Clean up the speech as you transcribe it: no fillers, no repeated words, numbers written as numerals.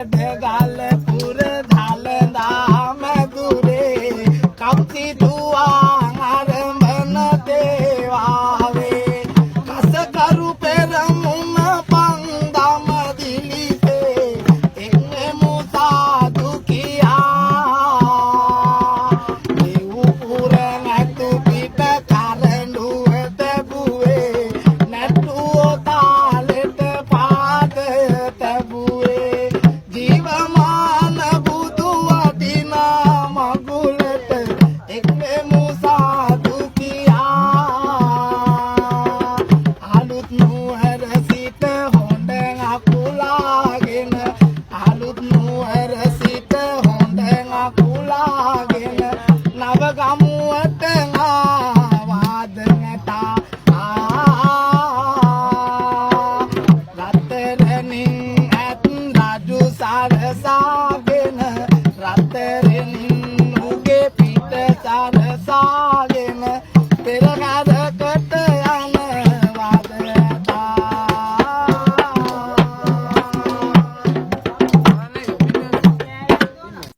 ගල්පුර දලදා මැදුරේ කප්තිතුවා අරඹන දේවාවේ කසකරු පෙරමුණ පන්දම දිලිසේ එන්නෙමු සාදු කියා දෙව්පුර නැතු පිට කරඬුව තැබුවේ නැටුව තාලෙට පාද තැබුවේ ජීවමාන බුදු වදිනා මගුලට එක්වෙමු සාදු කියා අලුත් නුවර සිට හොඬ අකුලාගෙන අලුත් නුවර සිට හොඬ අකුලාගෙන නවගමුවට ආවාද නැතා රත්තරනින් ඇත් රජු සරසා